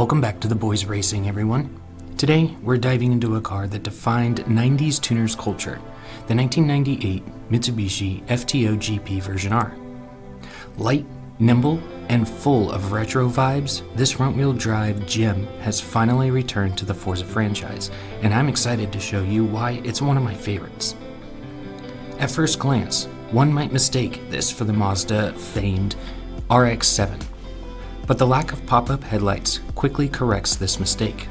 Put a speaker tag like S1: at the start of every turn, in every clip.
S1: Welcome back to the Boyz Racing, everyone. Today, we're diving into a car that defined 90s tuners culture, the 1998 Mitsubishi FTO GP Version R. Light, nimble, and full of retro vibes, this front-wheel drive gem has finally returned to the Forza franchise, and I'm excited to show you why it's one of my favorites. At first glance, one might mistake this for the Mazda famed RX-7, but the lack of pop-up headlights quickly corrects this mistake.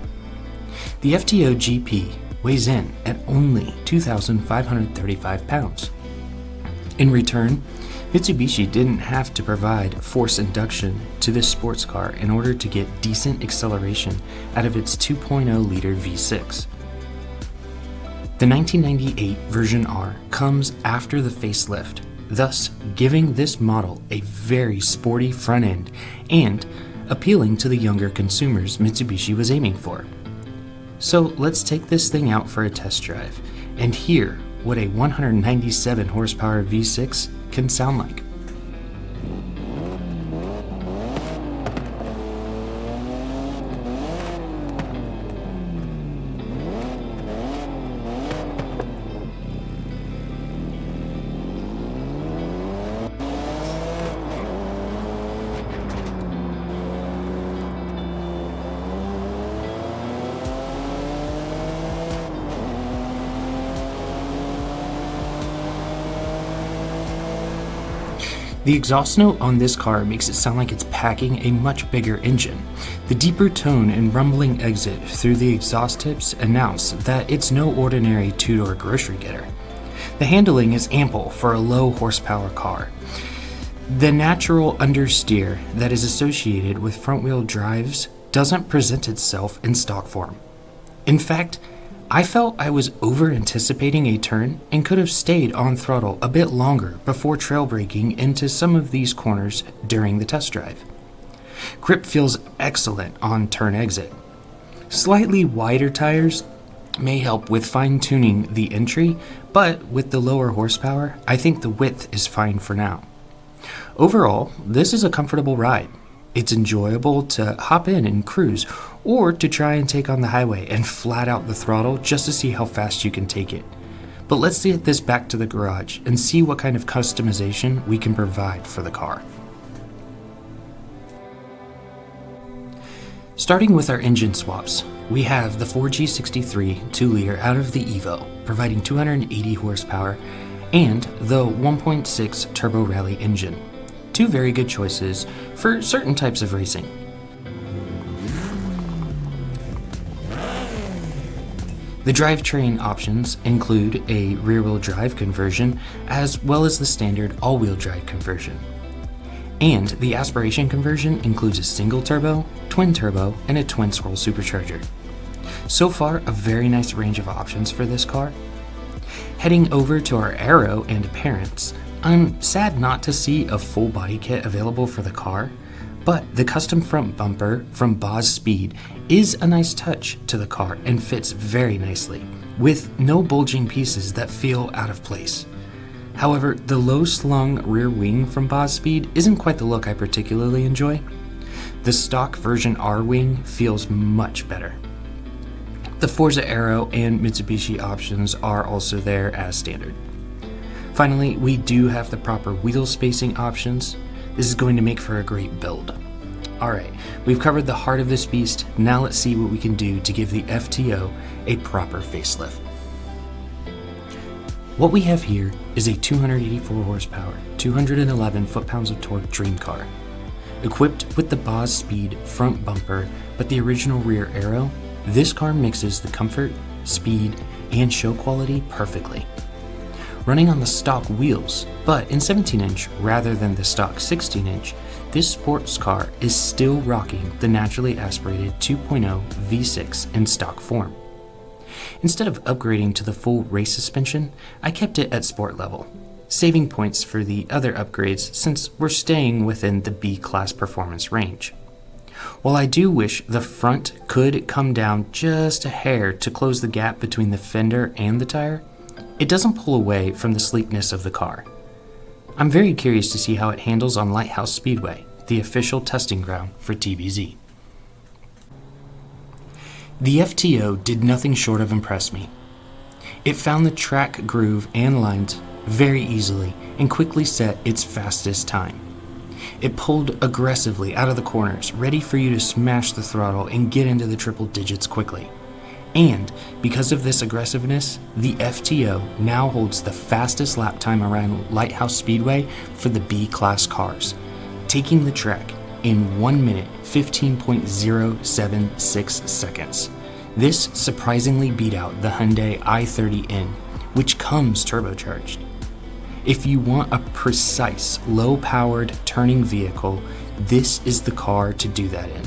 S1: The FTO GP weighs in at only 2,535 pounds. In return, Mitsubishi didn't have to provide force induction to this sports car in order to get decent acceleration out of its 2.0-liter V6. The 1998 Version R comes after the facelift, thus giving this model a very sporty front end and appealing to the younger consumers Mitsubishi was aiming for. So let's take this thing out for a test drive and hear what a 197 horsepower V6 can sound like. The exhaust note on this car makes it sound like it's packing a much bigger engine. The deeper tone and rumbling exit through the exhaust tips announce that it's no ordinary two-door grocery getter. The handling is ample for a low horsepower car. The natural understeer that is associated with front-wheel drives doesn't present itself in stock form. In fact, I felt I was over-anticipating a turn and could have stayed on throttle a bit longer before trail braking into some of these corners during the test drive. Grip feels excellent on turn exit. Slightly wider tires may help with fine-tuning the entry, but with the lower horsepower, I think the width is fine for now. Overall, this is a comfortable ride. It's enjoyable to hop in and cruise, or to try and take on the highway and flat out the throttle just to see how fast you can take it. But let's get this back to the garage and see what kind of customization we can provide for the car. Starting with our engine swaps, we have the 4G63 2-liter out of the Evo, providing 280 horsepower, and the 1.6 turbo rally engine. Two very good choices for certain types of racing. The drivetrain options include a rear-wheel drive conversion as well as the standard all-wheel drive conversion. And the aspiration conversion includes a single turbo, twin turbo, and a twin scroll supercharger. So far, a very nice range of options for this car. Heading over to our aero and appearance, I'm sad not to see a full body kit available for the car, but the custom front bumper from Boyz Speed is a nice touch to the car and fits very nicely, with no bulging pieces that feel out of place. However, the low-slung rear wing from Boyz Speed isn't quite the look I particularly enjoy. The stock version R wing feels much better. The Forza Aero and Mitsubishi options are also there as standard. Finally, we do have the proper wheel spacing options. This is going to make for a great build. Alright, we've covered the heart of this beast. Now let's see what we can do to give the FTO a proper facelift. What we have here is a 284 horsepower, 211 foot-pounds of torque dream car. Equipped with the Boyz Speed front bumper but the original rear aero, this car mixes the comfort, speed, and show quality perfectly. Running on the stock wheels, but in 17-inch rather than the stock 16-inch, this sports car is still rocking the naturally aspirated 2.0 V6 in stock form. Instead of upgrading to the full race suspension, I kept it at sport level, saving points for the other upgrades since we're staying within the B-class performance range. While I do wish the front could come down just a hair to close the gap between the fender and the tire, it doesn't pull away from the sleekness of the car. I'm very curious to see how it handles on Lighthouse Speedway, the official testing ground for TBZ. The FTO did nothing short of impress me. It found the track groove and lines very easily and quickly set its fastest time. It pulled aggressively out of the corners, ready for you to smash the throttle and get into the triple digits quickly. And because of this aggressiveness, the FTO now holds the fastest lap time around Lighthouse Speedway for the B-Class cars, taking the track in 1 minute 15.076 seconds. This surprisingly beat out the Hyundai i30N, which comes turbocharged. If you want a precise, low-powered turning vehicle, this is the car to do that in.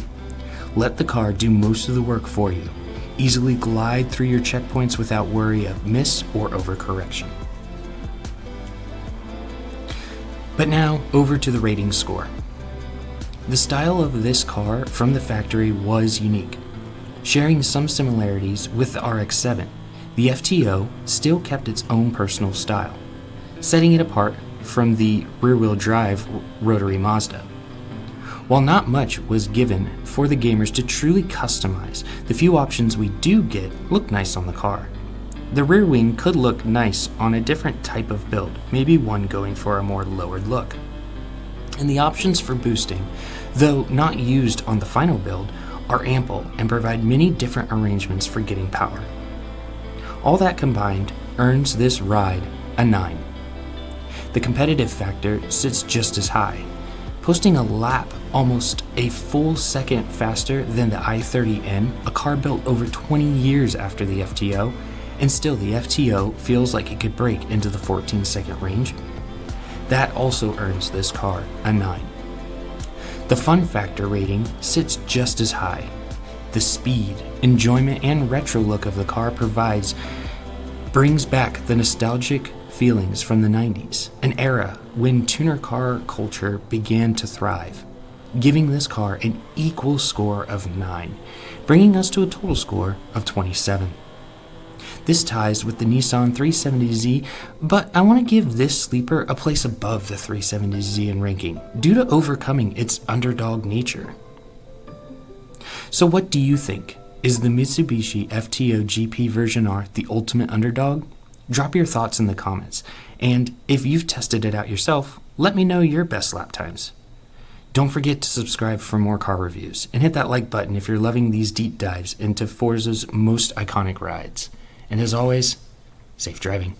S1: Let the car do most of the work for you. Easily glide through your checkpoints without worry of miss or overcorrection. But now, over to the rating score. The style of this car from the factory was unique. Sharing some similarities with the RX-7, the FTO still kept its own personal style, setting it apart from the rear-wheel drive rotary Mazda. While not much was given for the gamers to truly customize, the few options we do get look nice on the car. The rear wing could look nice on a different type of build, maybe one going for a more lowered look. And the options for boosting, though not used on the final build, are ample and provide many different arrangements for getting power. All that combined earns this ride a 9. The competitive factor sits just as high, posting a lap almost a full second faster than the i30N, a car built over 20 years after the FTO, and still the FTO feels like it could break into the 14-second range. That also earns this car a 9. The fun factor rating sits just as high. The speed, enjoyment, and retro look of the car brings back the nostalgic feelings from the 90s, an era when tuner car culture began to thrive, giving this car an equal score of 9, bringing us to a total score of 27. This ties with the Nissan 370Z, but I want to give this sleeper a place above the 370Z in ranking, due to overcoming its underdog nature. So what do you think? Is the Mitsubishi FTO GP Version R the ultimate underdog? Drop your thoughts in the comments, and if you've tested it out yourself, let me know your best lap times. Don't forget to subscribe for more car reviews, and hit that like button if you're loving these deep dives into Forza's most iconic rides. And as always, safe driving.